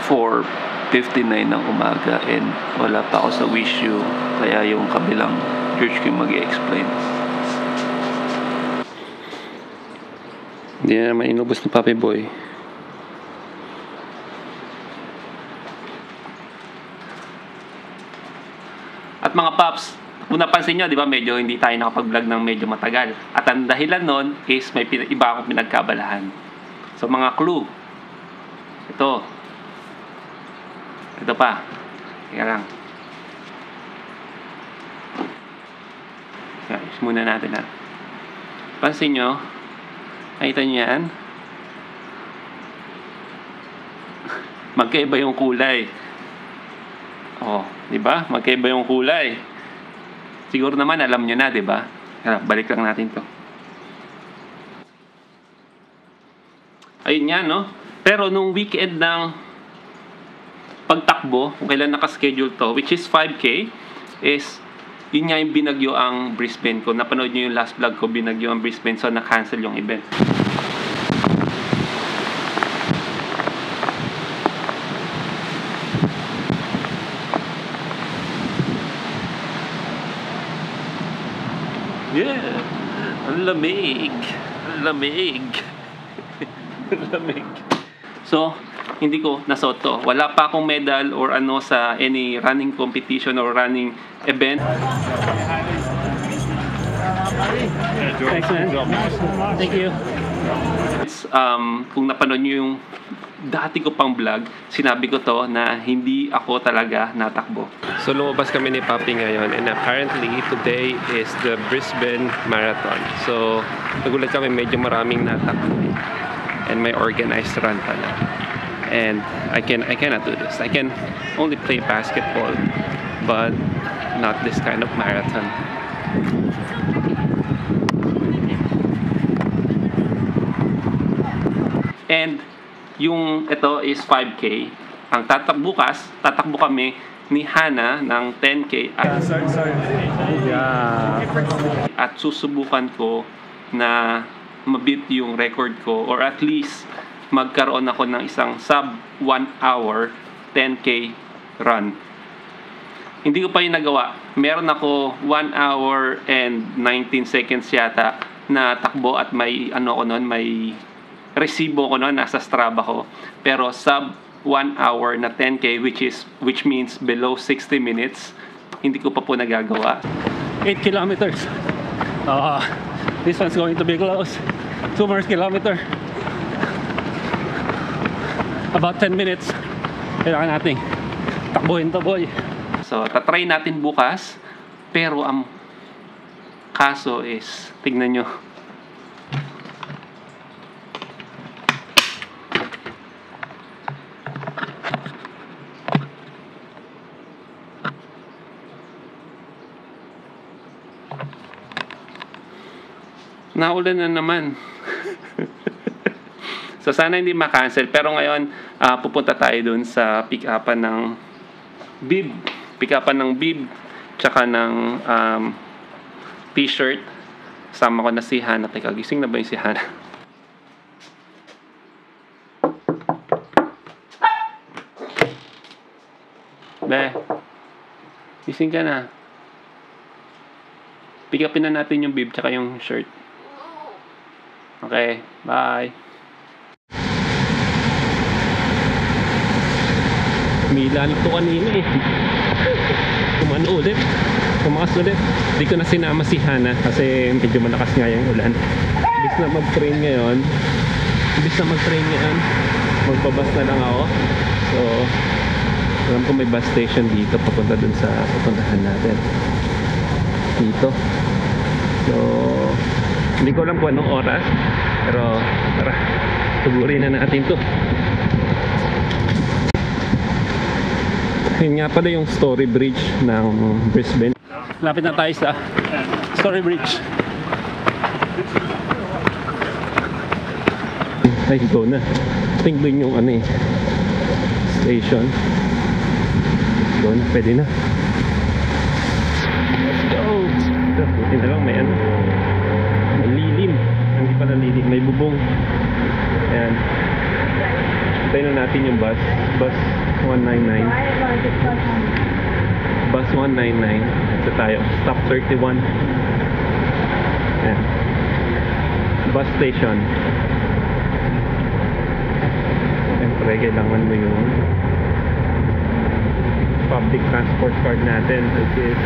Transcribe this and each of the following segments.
4:59 ng umaga and wala pa ako sa Wishu, kaya yung kabilang church ko yung mag-i-explain. Hindi na naman inubos ni Papi Boy. At mga paps, kung napansin nyo, di ba, medyo hindi tayo nakapag-vlog ng medyo matagal. At ang dahilan nun is may iba akong pinagkabalahan. So mga clue. Ito pa. Teka lang. Ayos muna natin ha. Pansin nyo, nakita nyo yan? Magkaiba yung kulay. Oh, di ba? Magkaiba yung kulay. Siguro naman alam nyo na, di ba? Balik lang natin to. Ayun yan, no? Pero nung weekend ng pagtakbo, kung kailan nakaschedule to, which is 5K, is yun nga yung binagyo ang Brisbane ko. Napanood nyo yung last vlog ko, binagyo ang Brisbane, so na-cancel yung event. Yeah, ang lamig. Ang lamig. Ang lamig. So, hindi ko nasuot to. Wala pa akong medal or ano sa any running competition or running event. Thanks, man. Thank you. It's, kung napanood nyo yung dati ko pang vlog, sinabi ko to na hindi ako talaga natakbo. So lumabas kami ni Papi ngayon and apparently today is the Brisbane Marathon. So nagulat kami, medyo maraming natakbo and may organized run pala. And I cannot do this. I can only play basketball but not this kind of marathon. And yung ito is 5K. Ang tatakbo kami ni Hana ng 10K at susubukan ko na mabit yung record ko or at least magkaroon ako ng isang sub 1 hour 10K run. Hindi ko pa yung nagawa. Meron ako 1 hour and 19 seconds yata na takbo at may ano ko noon, may resibo ko noon, nasa Strava ko. Pero sub 1 hour na 10K which means below 60 minutes, hindi ko pa po nagagawa. 8 kilometers. This one's going to be close. 2 more kilometer. About 10 minutes. Kailangan natin takbuhin to, boy. So, tatry natin bukas. Pero ang kaso is, tignan nyo. Naulan na naman. So sana hindi ma-cancel. Pero ngayon, pupunta tayo dun sa pick-upan ng bib. Pick-upan ng bib. Tsaka ng t-shirt. Sama ko na si Hana. Teka, gising na ba yung si Hana? Be, gising ka na. Pick-upin na natin yung bib tsaka yung shirt. Okay, bye. Milan to kanina eh. Tumakas ulit. Hindi ko na sinama si Hana kasi medyo malakas nga yung ulan. Ibig na mag-train ngayon, magbabas na lang ako. So, alam ko may bus station dito papunta dun sa pupuntahan natin. Dito. So, hindi ko alam kung anong oras, pero tara, tugurin na natin to. Yun nga pala yung Story Bridge ng Brisbane. Lapit na tayo sa Story Bridge. Ay, go na. Tingnan yung ano eh, station. Go na, pwede na. Let's go! Buti na lang may ano, may lilim. Hindi pala lilim, may bubong. Ayan. Antayin na natin yung bus. Bus 199. Bus 199. Ito tayo. Stop 31. Ayan. Bus station. Siyempre, kailangan mo yung public transport card natin, which is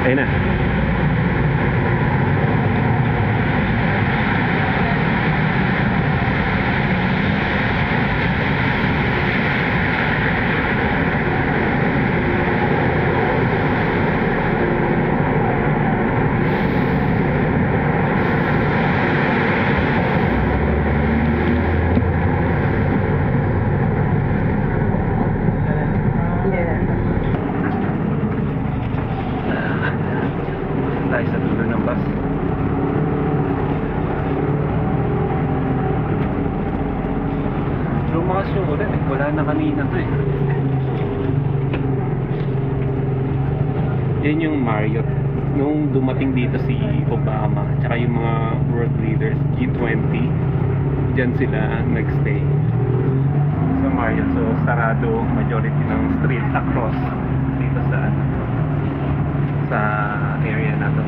ayun na. Tayo sa dulo ng bus. Lumakas yung ulan eh. Wala na kanina to eh. Yan yung Marriott. Nung dumating dito si Obama tsaka yung mga world leaders, G20, dyan sila nagstay sa Marriott. So sarado majority ng street across dito sa area na to.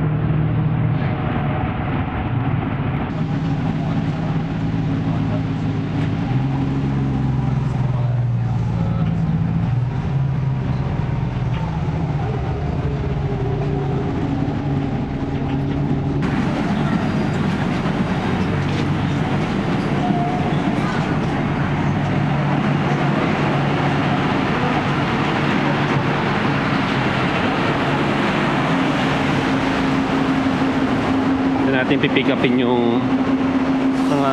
Natin pipick upin yung mga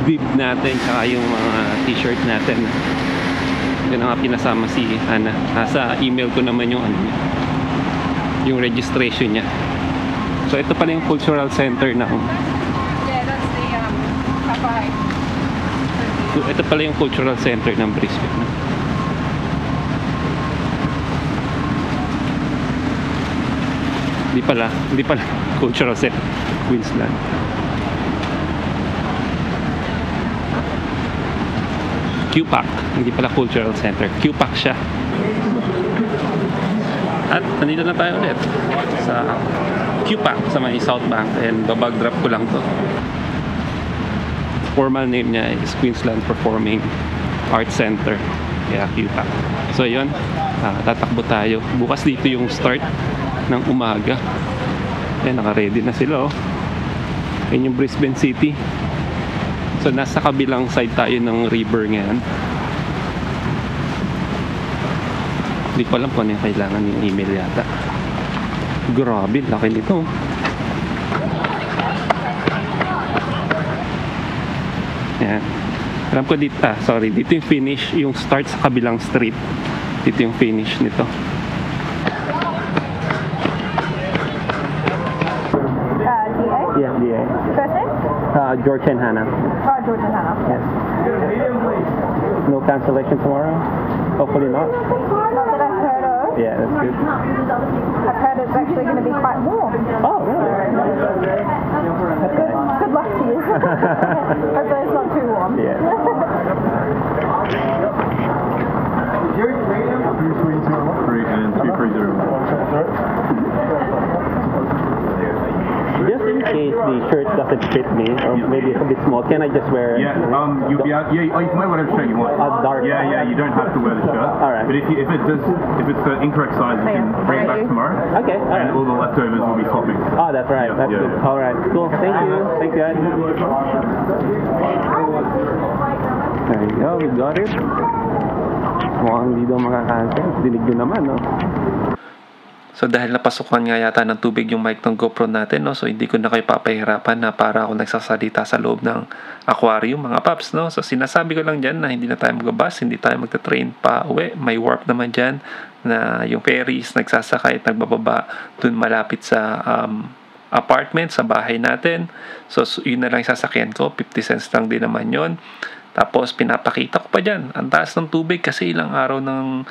bib natin tsaka yung mga t-shirt natin. Yun ang pinasama si Hana. Nasa email ko naman yung yung registration niya. So ito pala yung cultural center na so, ito pala yung cultural center ng Brisbane. Hindi pala cultural center Queensland. QPAC, hindi pala cultural center. QPAC siya. At nandito na tayo ulit sa QPAC sa may South Bank, and babag drop ko lang to. Formal name niya is Queensland Performing Arts Center. Kaya QPAC. So yun, tatakbo tayo. Bukas dito yung start ng umaga. Ayan, naka-ready na sila oh. Ayan yung Brisbane City. So nasa kabilang side tayo ng river ngayon. Hindi ko alam kung ano yung kailangan yung email yata. Grabe, laki nito. Ayan. Alam ko dito, dito yung finish, yung start sa kabilang street. Dito yung finish nito. Yeah, yeah. First name? George and Hannah. Oh, George and Hannah. Yes. No cancellation tomorrow? Hopefully not. Not that I've heard of. Yeah, that's good. I've heard it's actually going to be quite warm. Oh, really? Good luck to you. Hopefully it's not too warm. Yeah. Just in case the shirt doesn't fit me, or maybe it's a bit small, can I just wear? Yeah, you'll be out. Yeah, you can wear whatever shirt you want. A dark. Yeah, you don't have to wear the shirt. All right. But if it's the incorrect size, you can bring it back tomorrow. Okay. All And right. all the leftovers will be swapping. Oh, that's right. That's good. All right. Cool. Thank you. Thank you, guys. There you go. We got it. Mukhang hindi daw makakancel. Dinig nyo naman, no? So dahil napasukan nga yata ng tubig yung mic ng GoPro natin, no? So hindi ko na kayo papahirapan na para ako nagsasalita sa loob ng aquarium, mga paps, no? So sinasabi ko lang dyan na hindi na tayo magbabas, hindi tayo magta-train pa uwi. May warp naman dyan na yung ferries nagsasakay at nagbababa dun malapit sa apartment, sa bahay natin. So yun na lang yung sasakyan ko, 50 cents lang din naman yun. Tapos pinapakita ko pa dyan, ang taas ng tubig kasi ilang araw ng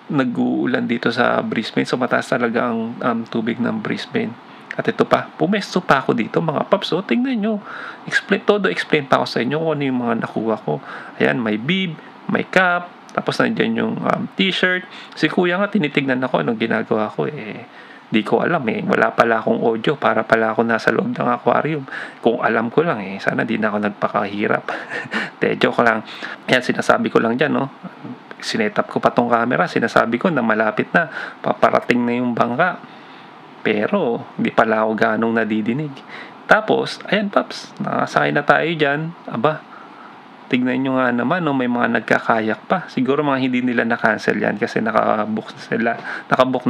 nag-uulan dito sa Brisbane. So mataas talaga ang tubig ng Brisbane. At ito pa, pumesto pa ako dito mga paps. So, tingnan nyo. Explain pa ako sa inyo kung ano yung mga nakuha ko. Ayan, may bib, may cap, tapos nandiyan yung t-shirt. Si kuya nga, tinitignan ako anong ginagawa ko. Di ko alam Wala pala akong audio para pala ako nasa loob ng aquarium. Kung alam ko lang sana di na ako nagpakahirap. Joke lang. Ayan, sinasabi ko lang dyan, no? Sinetap ko pa tong camera. Sinasabi ko na malapit na. Paparating na yung bangka. Pero, di pala ako ganong nadidinig. Tapos, ayan paps, nakasakay na tayo dyan. Aba, tignan nyo nga naman, may mga nagkakayak pa. Siguro mga hindi nila na-cancel yan kasi nakabook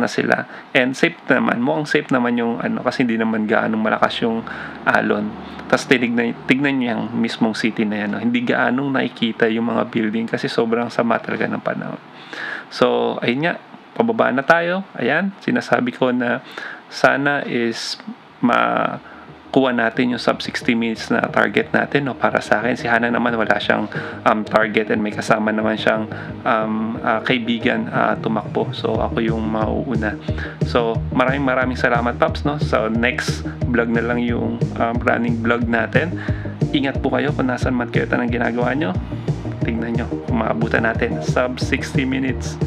na sila. And safe naman, mukhang safe naman yung kasi hindi naman gaanong malakas yung alon. Tapos tignan nyo yung mismong city na yan. Hindi gaanong nakikita yung mga building kasi sobrang sama talaga ng panahon. So, ayun nga, pababa na tayo. Ayan, sinasabi ko na sana is makuha natin yung sub 60 minutes na target natin. Para sa akin, si Hana naman wala siyang target and may kasama naman siyang kaibigan tumakbo. So, ako yung mauuna. So, maraming salamat, Paps. So, next vlog na lang yung running vlog natin. Ingat po kayo kung nasan man kayo ng ginagawa nyo. Tingnan nyo, kung maabutan natin sub 60 minutes.